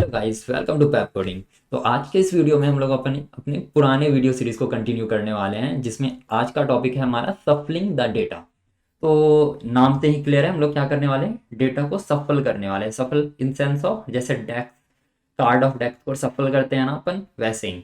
Hello guys, welcome to Pepcoding. तो आज के इस वीडियो में हम लोग अपने अपने पुराने वीडियो सीरीज को कंटिन्यू करने वाले हैं, जिसमें आज का टॉपिक है हमारा सफलिंग द डेटा। तो नाम से ही क्लियर है, हम लोग क्या करने वाले हैं, डेटा को सफल करने वाले हैं। सफल इन सेंस ऑफ जैसे डेस्क, कार्ड ऑफ डेस्क को सफल करते हैं ना अपन, वैसे ही।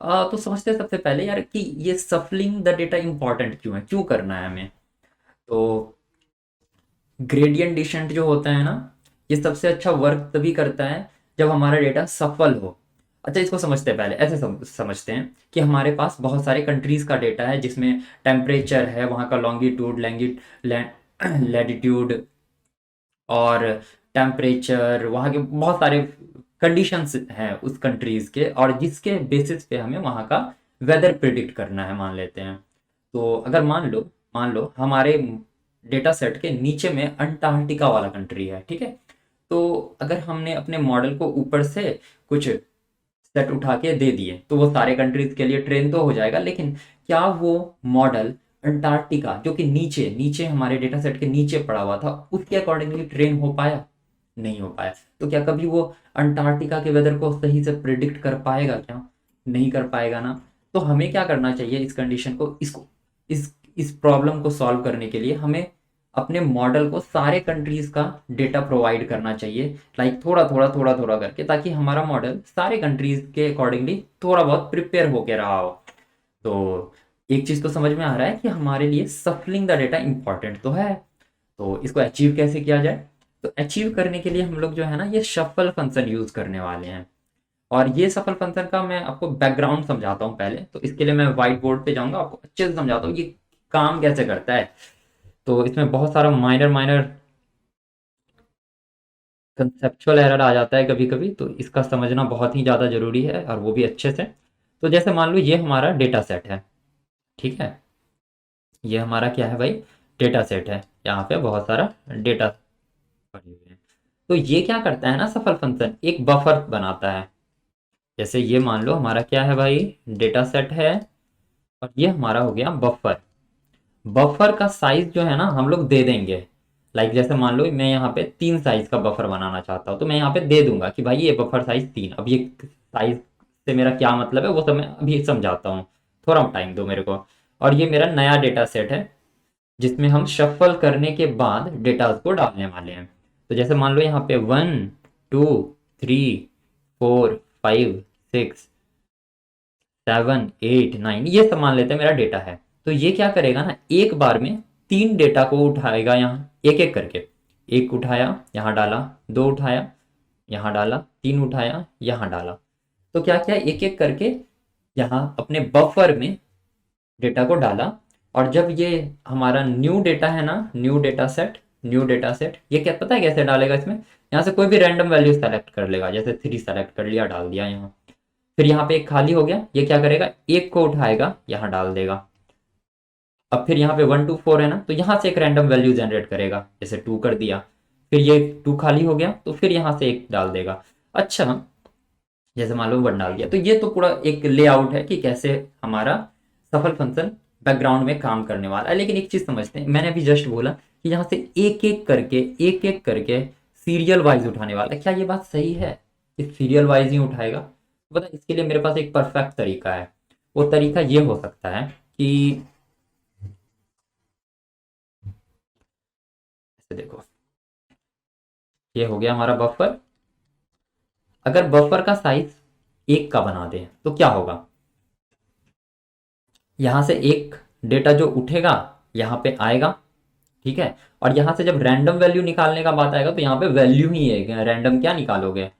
तो समझते हैं सबसे पहले यार कि ये सफलिंग द डेटा इंपॉर्टेंट क्यों है, क्यों करना है हमें। तो ग्रेडियंट डिसेंट जो होता है ना, ये सबसे अच्छा वर्क तभी करता है जब हमारा डेटा सफल हो। अच्छा, इसको समझते हैं पहले, ऐसे समझते हैं कि हमारे पास बहुत सारे कंट्रीज का डेटा है, जिसमें टेम्परेचर है, वहाँ का लॉन्गिट्यूड, लैटिट्यूड और टेम्परेचर, वहाँ के बहुत सारे कंडीशंस हैं उस कंट्रीज के, और जिसके बेसिस पे हमें वहाँ का वेदर प्रिडिक्ट करना है, मान लेते हैं। तो अगर मान लो हमारे डेटा सेट के नीचे में अंटार्कटिका वाला कंट्री है, ठीक है। तो अगर हमने अपने मॉडल को ऊपर से कुछ सेट उठा के दे दिए, तो वो सारे कंट्रीज के लिए ट्रेन तो हो जाएगा, लेकिन क्या वो मॉडल अंटार्कटिका, जो कि नीचे नीचे हमारे डेटा सेट के नीचे पड़ा हुआ था, उसके अकॉर्डिंगली ट्रेन हो पाया? नहीं हो पाया। तो क्या कभी वो अंटार्कटिका के वेदर को सही से प्रिडिक्ट कर पाएगा क्या? नहीं कर पाएगा ना। तो हमें क्या करना चाहिए, इस कंडीशन को, इस प्रॉब्लम को सॉल्व करने के लिए हमें अपने मॉडल को सारे कंट्रीज का डेटा प्रोवाइड करना चाहिए, लाइक थोड़ा थोड़ा करके, ताकि हमारा मॉडल सारे कंट्रीज के अकॉर्डिंगली थोड़ा बहुत प्रिपेयर होके रहा हो। तो एक चीज़ तो समझ में आ रहा है कि हमारे लिए सफलिंग द डेटा इंपॉर्टेंट तो है। तो इसको अचीव कैसे किया जाए? तो अचीव करने के लिए हम लोग जो है ना, ये शफल फंक्शन यूज करने वाले हैं। और ये सफल फंक्शन का मैं आपको बैकग्राउंड समझाता हूँ पहले। तो इसके लिए मैं व्हाइट बोर्ड पे जाऊंगा, आपको अच्छे से समझाता हूँ ये काम कैसे करता है। तो इसमें बहुत सारा माइनर माइनर कंसेप्चुअल एरर आ जाता है कभी कभी, तो इसका समझना बहुत ही ज़्यादा ज़रूरी है, और वो भी अच्छे से। तो जैसे मान लो ये हमारा डेटा सेट है, ठीक है। ये हमारा क्या है भाई? डेटा सेट है। यहाँ पे बहुत सारा डेटा पड़े हुए हैं। तो ये क्या करता है ना, सफल फंक्शन एक बफर बनाता है। जैसे ये मान लो हमारा क्या है भाई, डेटा सेट है, और ये हमारा हो गया बफर। बफर का साइज जो है ना, हम लोग दे देंगे। लाइक जैसे मान लो मैं यहाँ पे 3 साइज का बफर बनाना चाहता हूँ, तो मैं यहाँ पे दे दूंगा कि भाई ये बफर साइज 3। अब ये साइज से मेरा क्या मतलब है, वो सब मैं अभी समझाता हूँ। थोड़ा टाइम दो मेरे को। और ये मेरा नया डेटा सेट है, जिसमें हम शफल करने के बाद डेटा को डालने वाले हैं। तो जैसे मान लो यहाँ पे 1 2 3 4 5 6 7 8 9, ये सब मान लेते हैं मेरा डेटा है। तो ये क्या करेगा ना, एक बार में 3 डेटा को उठाएगा, यहाँ एक एक करके। एक उठाया, यहाँ डाला। दो उठाया, यहाँ डाला। तीन उठाया, यहाँ डाला। तो क्या किया, एक एक करके यहाँ अपने बफर में डेटा को डाला। और जब ये हमारा न्यू डेटा है ना, न्यू डेटा सेट, ये क्या पता है कैसे डालेगा इसमें? यहाँ से कोई भी रैंडम वैल्यू सेलेक्ट कर लेगा, जैसे 3 सेलेक्ट कर लिया, डाल दिया यहाँ। फिर यहाँ पे एक खाली हो गया, ये क्या करेगा, एक को उठाएगा, यहाँ डाल देगा। अब फिर यहाँ पे 1 2 4 है ना, तो यहाँ से एक रैंडम वैल्यू जनरेट करेगा, जैसे 2 कर दिया। फिर ये 2 खाली हो गया, तो फिर यहाँ से एक डाल देगा। अच्छा, जैसे मान लो 1 डाल दिया। तो ये तो पूरा एक लेआउट है कि कैसे हमारा सफल फंक्शन बैकग्राउंड में काम करने वाला है। लेकिन एक चीज समझते हैं, मैंने अभी जस्ट बोला कि यहाँ से एक एक करके सीरियल वाइज उठाने वाला है। क्या ये बात सही है कि सीरियल वाइज ही उठाएगा? पता है, इसके लिए मेरे पास एक परफेक्ट तरीका है। वो तरीका ये हो सकता है कि ऐसे देखो, ये हो गया हमारा बफर। अगर बफर का साइज 1 का बना दें तो क्या होगा, यहाँ से एक डेटा जो उठेगा यहाँ पे आएगा, ठीक है। और यहाँ से जब रैंडम वैल्यू निकालने का बात आएगा, तो यहाँ पे वैल्यू ही है, रैंडम क्या निकालोगे।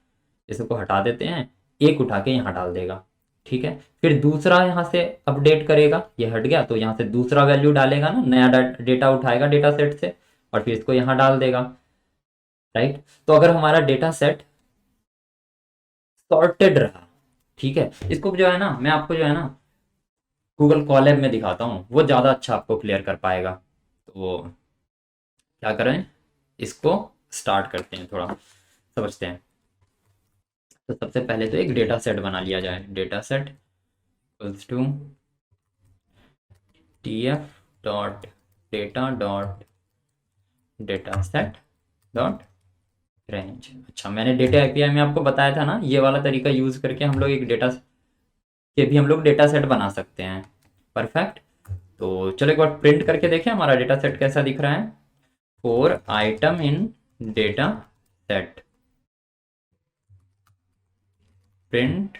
इसको हटा देते हैं, एक उठा के यहाँ डाल देगा, ठीक है। फिर दूसरा यहाँ से अपडेट करेगा, ये हट गया, तो यहाँ से दूसरा वैल्यू डालेगा ना, नया डेटा उठाएगा डेटा सेट से, और फिर इसको यहाँ डाल देगा, राइट। तो अगर हमारा डेटा सेट सॉर्टेड रहा, ठीक है, इसको जो है ना, मैं आपको जो है ना गूगल कॉलैब में दिखाता हूँ, वो ज़्यादा अच्छा आपको क्लियर कर पाएगा। तो क्या करें, इसको स्टार्ट करते हैं, थोड़ा समझते हैं। तो सबसे पहले तो एक डेटा सेट बना लिया जाए। Data set equals to tf dot data dot data set dot range. अच्छा, मैंने डेटा एपीआई में आपको बताया था ना, ये वाला तरीका यूज करके हम लोग एक डेटा के भी हम लोग डेटा सेट बना सकते हैं। परफेक्ट। तो चलो एक बार प्रिंट करके देखें हमारा डेटा सेट कैसा दिख रहा है। 4 आइटम इन data set, print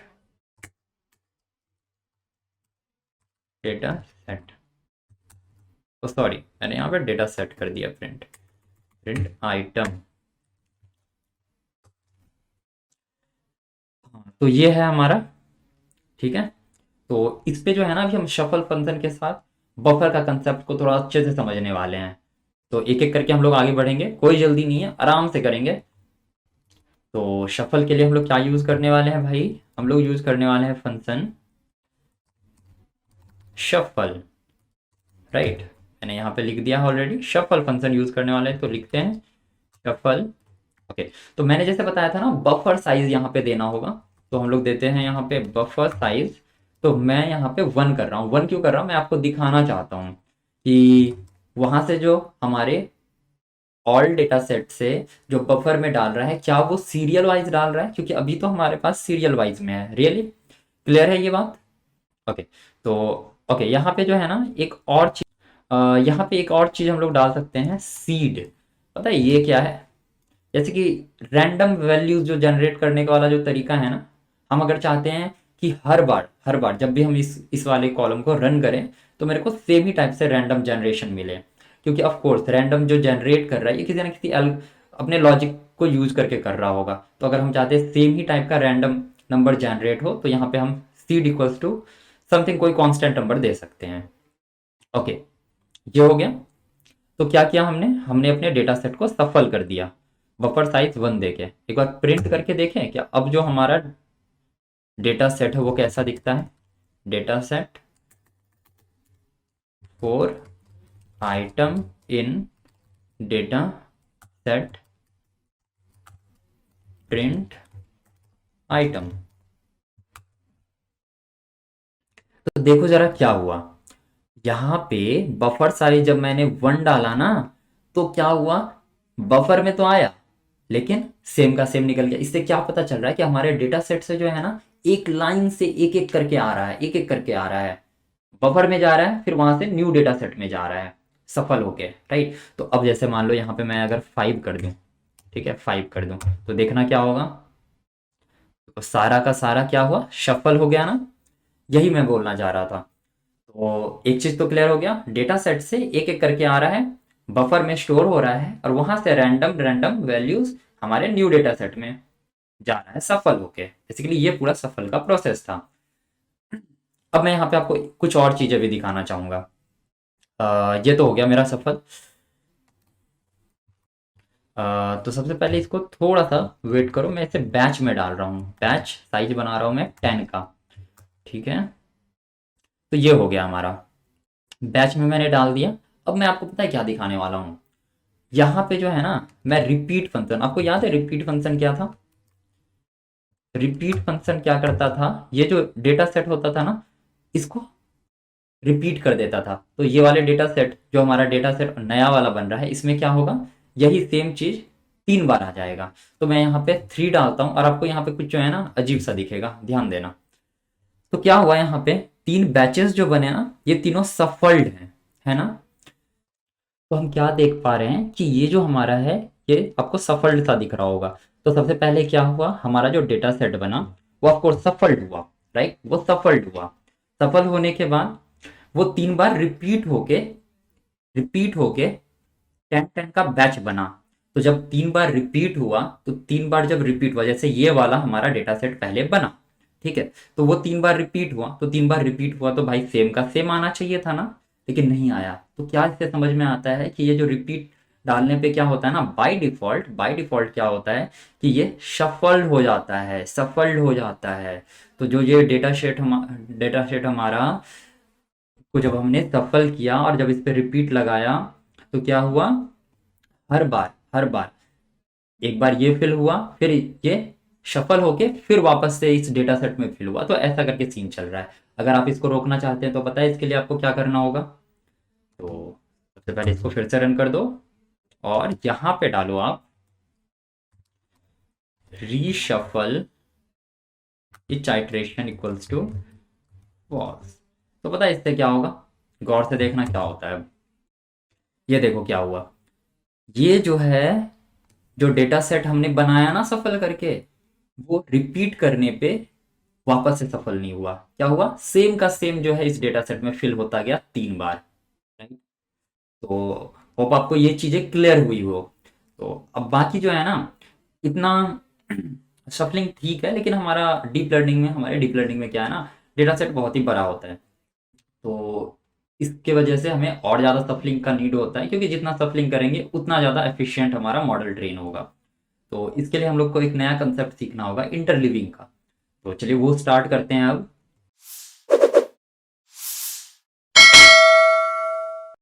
data set. तो सॉरी, मैंने यहाँ पे डेटा सेट कर दिया, प्रिंट प्रिंट आइटम। तो ये है हमारा, ठीक है। तो इस पे जो है ना, अभी हम शफल फंक्शन के साथ बफर का कंसेप्ट को थोड़ा अच्छे से समझने वाले हैं। तो एक एक करके हम लोग आगे बढ़ेंगे, कोई जल्दी नहीं है, आराम से करेंगे। तो शफल के लिए हम लोग क्या यूज करने वाले हैं भाई, हम लोग यूज करने वाले हैं फंक्शन शफल, राइट। मैंने यहाँ पे लिख दिया है ऑलरेडी, शफल फंक्शन यूज करने वाले हैं, तो लिखते हैं शफल। ओके। तो मैंने जैसे बताया था ना, बफर साइज यहाँ पे देना होगा, तो हम लोग देते हैं यहाँ पे बफर साइज। तो मैं यहाँ पे 1 कर रहा हूँ। 1 क्यों कर रहा हूँ, मैं आपको दिखाना चाहता हूँ कि वहां से जो हमारे ऑल डेटा सेट से जो बफर में डाल रहा है, क्या वो सीरियल वाइज डाल रहा है, क्योंकि अभी तो हमारे पास सीरियल वाइज में है। रियली क्लियर है ये बात? ओके। तो ओके, यहाँ पे जो है ना एक और चीज, यहाँ पे एक और चीज हम लोग डाल सकते हैं, सीड। पता है ये क्या है? जैसे कि रैंडम वैल्यूज जो जनरेट करने का वाला जो तरीका है ना, हम अगर चाहते हैं कि हर बार जब भी हम इस वाले कॉलम को रन करें, तो मेरे को सेम ही टाइप से रैंडम जनरेशन मिले। क्योंकि ऑफ कोर्स रैंडम जो जनरेट कर रहा है, ये किसी ना किसी अपने लॉजिक को यूज करके कर रहा होगा। तो अगर हम चाहते हैं सेम ही टाइप का रैंडम नंबर जनरेट हो, तो यहाँ पे हम सीड इक्वल्स टू समथिंग, कोई कांस्टेंट नंबर दे सकते हैं। ओके, ये हो गया। तो क्या किया हमने, हमने अपने डेटा सेट को सफल कर दिया बफर साइज 1 देके। एक बार प्रिंट करके देखें क्या अब जो हमारा डेटा सेट है वो कैसा दिखता है। डेटा सेट 4 आइटम इन डेटा सेट, प्रिंट आइटम। तो देखो जरा क्या हुआ, यहाँ पे बफर साइज जब मैंने 1 डाला ना, तो क्या हुआ, बफर में तो आया लेकिन सेम का सेम निकल गया। इससे क्या पता चल रहा है कि हमारे डेटा सेट से जो है ना, एक लाइन से एक एक करके आ रहा है, एक एक करके आ रहा है, बफर में जा रहा है, फिर वहां से न्यू डेटा सेट में जा रहा है सफल होके, राइट। तो अब जैसे मान लो यहाँ पे मैं अगर 5 कर दूं, ठीक है, 5 कर दूं, तो देखना क्या होगा, तो सारा का सारा क्या हुआ, सफल हो गया ना। यही मैं बोलना चाह रहा था। तो एक चीज तो क्लियर हो गया, डेटा सेट से एक एक करके आ रहा है, बफर में स्टोर हो रहा है, और वहां से रैंडम रैंडम वैल्यूज हमारे न्यू डेटा सेट में जा रहा है सफल होके। बेसिकली ये पूरा सफल का प्रोसेस था। अब मैं यहाँ पे आपको कुछ और चीजें भी दिखाना चाहूंगा। ये तो हो गया मेरा सफल। तो सबसे पहले इसको थोड़ा सा वेट करो, मैं इसे बैच में डाल रहा हूँ, बैच साइज बना रहा हूँ मैं 10 का, ठीक है। तो ये हो गया हमारा, बैच में मैंने डाल दिया। अब मैं आपको पता है क्या दिखाने वाला हूँ, यहाँ पे जो है ना, मैं रिपीट फंक्शन, आपको याद है रिपीट फंक्शन क्या था? रिपीट फंक्शन क्या करता था, ये जो डेटा सेट होता था ना, इसको रिपीट कर देता था। तो ये वाले डेटा सेट, जो हमारा डेटा सेट नया वाला बन रहा है, इसमें क्या होगा, यही सेम चीज 3 बार आ जाएगा। तो मैं यहाँ पे 3 डालता हूँ, और आपको यहाँ पे कुछ जो है ना अजीब सा दिखेगा, ध्यान देना। तो क्या हुआ, यहाँ पे 3 बैचेस जो बने ना, ये तीनों सफल्ड हैं, है ना। तो हम क्या देख पा रहे हैं कि ये जो हमारा है, ये आपको सफल्ड सा दिख रहा होगा। तो सबसे पहले क्या हुआ, हमारा जो डेटा सेट बना वो आपको सफल्ड हुआ, राइट, वो सफल्ड हुआ। सफल होने के बाद वो 3 बार रिपीट होके 10 10 का बैच बना। तो जब 3 बार रिपीट हुआ, तो 3 बार जब रिपीट हुआ, जैसे ये वाला हमारा डेटा सेट पहले बना, ठीक है, तो वो 3 बार रिपीट हुआ, तो 3 बार रिपीट हुआ तो भाई सेम का सेम आना चाहिए था ना, लेकिन नहीं आया। तो क्या इससे समझ में आता है कि ये जो रिपीट डालने पे क्या होता है ना, बाय डिफॉल्ट क्या होता है कि ये सफल्ड हो जाता है, सफल्ड हो जाता है। तो जो ये डेटा सेट हमारा को जब हमने सफल किया और जब इस पे रिपीट लगाया, तो क्या हुआ, हर बार एक बार ये फिल हुआ, फिर ये सफल होके फिर वापस से इस डेटा सेट में फिल हुआ। तो ऐसा करके सीन चल रहा है। अगर आप इसको रोकना चाहते हैं तो पता है इसके लिए आपको क्या करना होगा। तो सबसे पहले इसको फिर से रन कर दो, और यहाँ पे डालो आप reshuffle each iteration equals to false. तो पता है इससे क्या होगा, गौर से देखना क्या होता है। ये देखो क्या हुआ, ये जो है, जो डेटा सेट हमने बनाया ना सफल करके, वो रिपीट करने पे वापस से सफल नहीं हुआ। क्या हुआ, सेम का सेम जो है इस डेटा सेट में फिल होता गया 3 बार। राइट। तो होप आपको ये चीजें क्लियर हुई हो। तो अब बाकी जो है ना, इतना सफलिंग ठीक है, लेकिन हमारे डीप लर्निंग में क्या है ना, डेटा सेट बहुत ही बड़ा होता है। तो इसके वजह से हमें और ज़्यादा सफलिंग का नीड होता है, क्योंकि जितना सफलिंग करेंगे उतना ज़्यादा एफिशिएंट हमारा मॉडल ट्रेन होगा। तो इसके लिए हम लोग को एक नया कंसेप्ट सीखना होगा इंटरलीविंग का। तो चलिए वो स्टार्ट करते हैं अब।